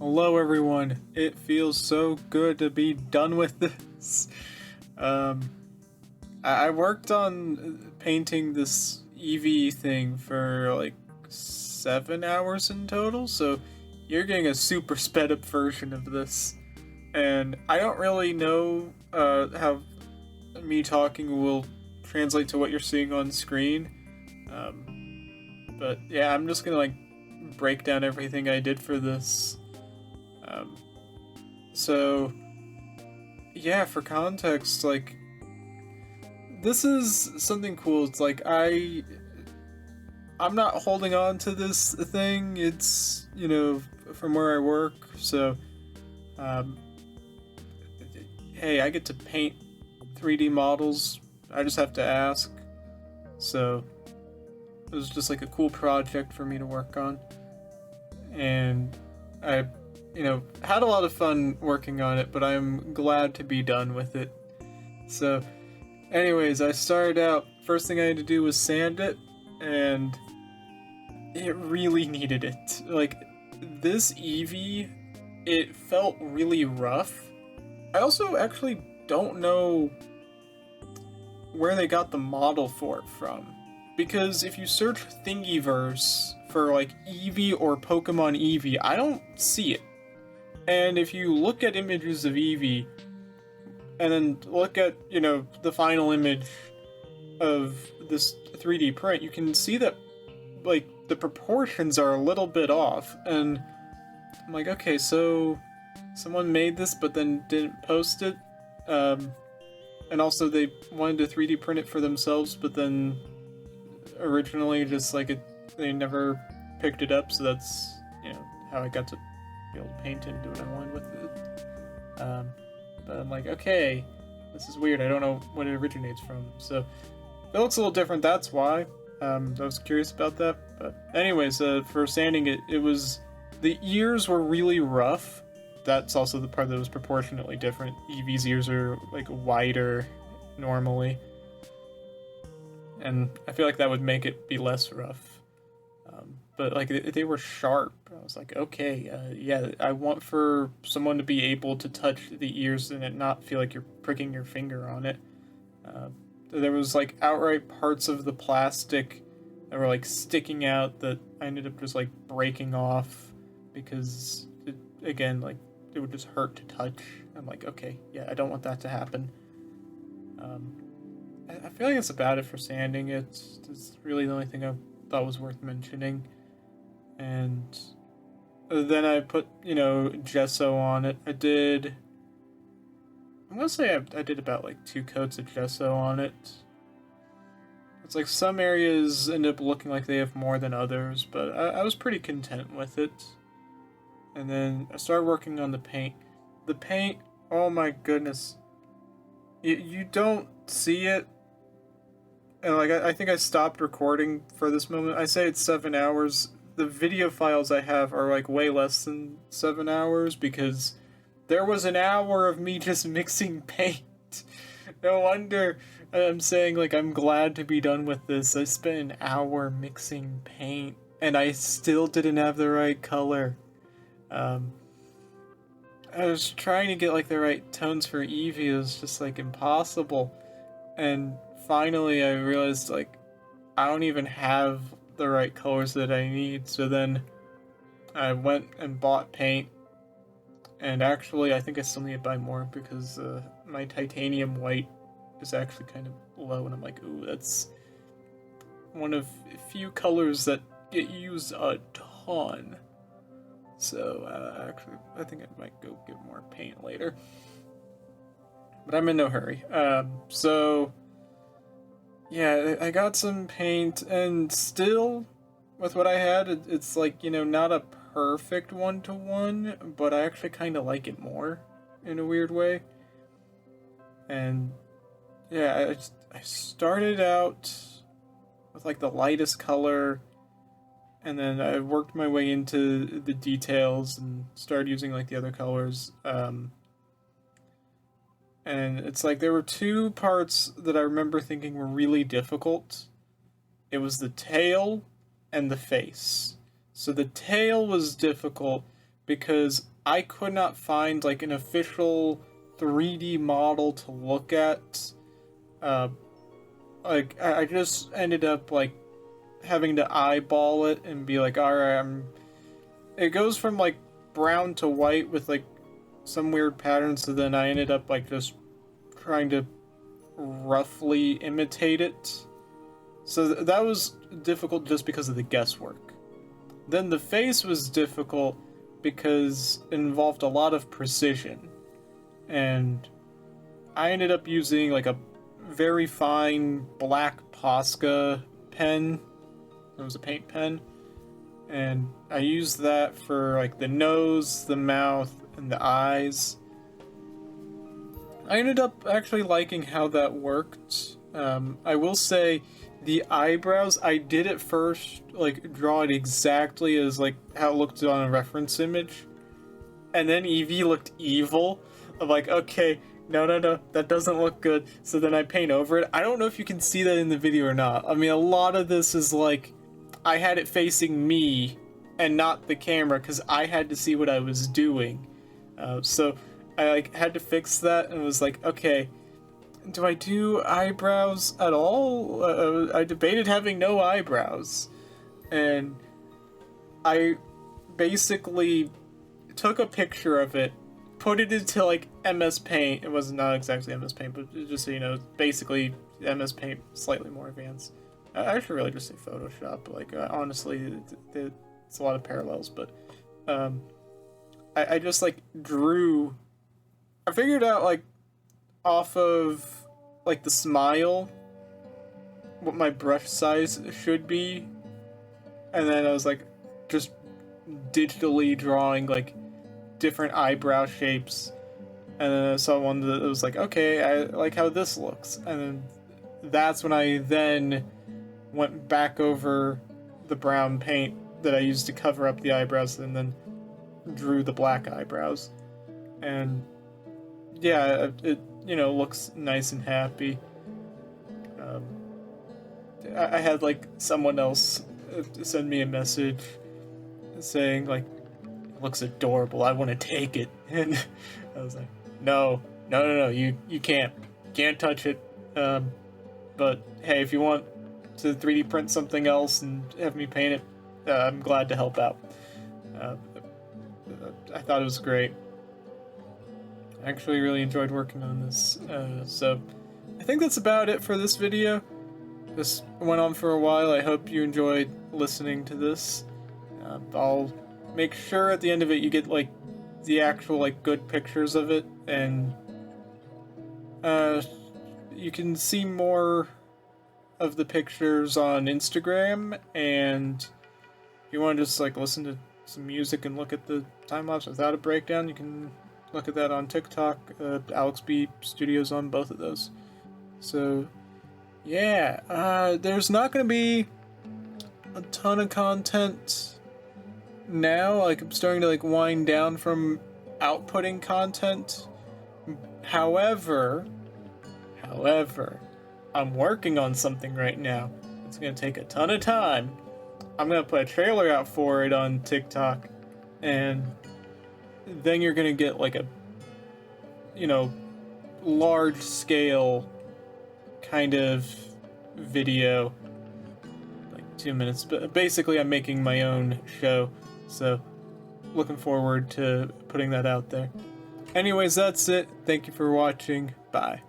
Hello everyone, it feels so good to be done with this. Um, I worked on painting this Evee thing for like 7 hours in total, so you're getting a super sped up version of this. And I don't really know how me talking will translate to what you're seeing on screen. But yeah, I'm just gonna like break down everything I did for this. Um, so yeah, for context, like this is something cool. It's like I'm not holding on to this thing. It's, from where I work. So um hey, I get to paint 3D models. I just have to ask. So it was just like a cool project for me to work on. And I had a lot of fun working on it, but I'm glad to be done with it. So anyways, I started out, first thing I had to do was sand it, and it really needed it. Like, this Evee, it felt really rough. I also actually don't know where they got the model for it from. Because if you search Thingiverse for like Evee or Pokemon Evee, I don't see it. And if you look at images of Evee, and then look at, the final image of this 3D print, you can see that, like, the proportions are a little bit off. And I'm like, okay, so someone made this but then didn't post it. And also they wanted to 3D print it for themselves, but then originally just like they never picked it up, so that's, how I got to be able to paint and do what I wanted with it. But I'm like, okay, this is weird. I don't know what it originates from. So it looks a little different. That's why. I was curious about that. But anyways, for sanding it, the ears were really rough. That's also the part that was proportionately different. Eevee's ears are like wider normally, and I feel like that would make it be less rough. But like they were sharp. I was like, okay, yeah, I want for someone to be able to touch the ears and it not feel like you're pricking your finger on it. There was like outright parts of the plastic that were like sticking out that I ended up just like breaking off because again, like it would just hurt to touch. I'm like, okay, yeah, I don't want that to happen. I feel like that's about it for sanding. It's really the only thing I thought was worth mentioning. And then I put, gesso on it. I'm gonna say I did about like 2 coats of gesso on it. It's like some areas end up looking like they have more than others, but I was pretty content with it. And then I started working on the paint. The paint, oh my goodness. You don't see it. And like I think I stopped recording for this moment. I say it's 7 hours. The video files I have are like way less than 7 hours because there was an hour of me just mixing paint. No wonder I'm saying like I'm glad to be done with this. I spent an hour mixing paint and I still didn't have the right color. I was trying to get like the right tones for Evee. It was just like impossible. And finally I realized like I don't even have the right colors that I need. So then I went and bought paint. And actually I think I still need to buy more because my titanium white is actually kind of low. And I'm like, ooh, that's one of a few colors that get used a ton. So actually I think I might go get more paint later. But I'm in no hurry. So yeah, I got some paint, and still, with what I had, it's like, not a perfect one-to-one, but I actually kind of like it more, in a weird way. And, yeah, I started out with, like, the lightest color, and then I worked my way into the details and started using, like, the other colors. And it's like there were 2 parts that I remember thinking were really difficult. It was the tail and the face. So the tail was difficult because I could not find like an official 3D model to look at. Uh, I just ended up like having to eyeball it and be like, all right, it goes from like brown to white with like some weird patterns. So then I ended up like just trying to roughly imitate it. So that was difficult just because of the guesswork. Then the face was difficult because it involved a lot of precision. And I ended up using like a very fine black Posca pen. It was a paint pen. And I used that for like the nose, the mouth, and the eyes. I ended up actually liking how that worked. I will say the eyebrows, I did at first like draw it exactly as like how it looked on a reference image. And then Evee looked evil. I'm like, okay, no, that doesn't look good. So then I paint over it. I don't know if you can see that in the video or not. I mean, a lot of this is like, I had it facing me and not the camera because I had to see what I was doing. So I like had to fix that and was like, okay, do I do eyebrows at all? I debated having no eyebrows. And I basically took a picture of it, put it into like MS Paint. It was not exactly MS Paint, but just so you know, basically MS Paint slightly more advanced. I should really just say Photoshop. Like honestly, it's a lot of parallels. But I just like drew. I figured out like off of like the smile what my brush size should be, and then I was like just digitally drawing like different eyebrow shapes, and then I saw one that was like, okay, I like how this looks, and then that's when I then went back over the brown paint that I used to cover up the eyebrows and then drew the black eyebrows. And yeah, it you know, looks nice and happy. I had like someone else send me a message saying like, it looks adorable, I want to take it. And I was like, no, you can't touch it. But hey, if you want to 3D print something else and have me paint it, I'm glad to help out. I thought it was great. I actually really enjoyed working on this. So I think that's about it for this video. This went on for a while. I hope you enjoyed listening to this. I'll make sure at the end of it you get like the actual like good pictures of it, and you can see more of the pictures on Instagram, and if you want to just like listen to some music and look at the time lapse without a breakdown, you can look at that on TikTok. Alex B Studios on both of those. So yeah, there's not going to be a ton of content now. Like, I'm starting to like wind down from outputting content. However, I'm working on something right now. It's going to take a ton of time. I'm going to put a trailer out for it on TikTok, and then you're going to get like a, you know, large scale kind of video, like 2 minutes. But basically I'm making my own show, so looking forward to putting that out there. Anyways, that's it. Thank you for watching. Bye.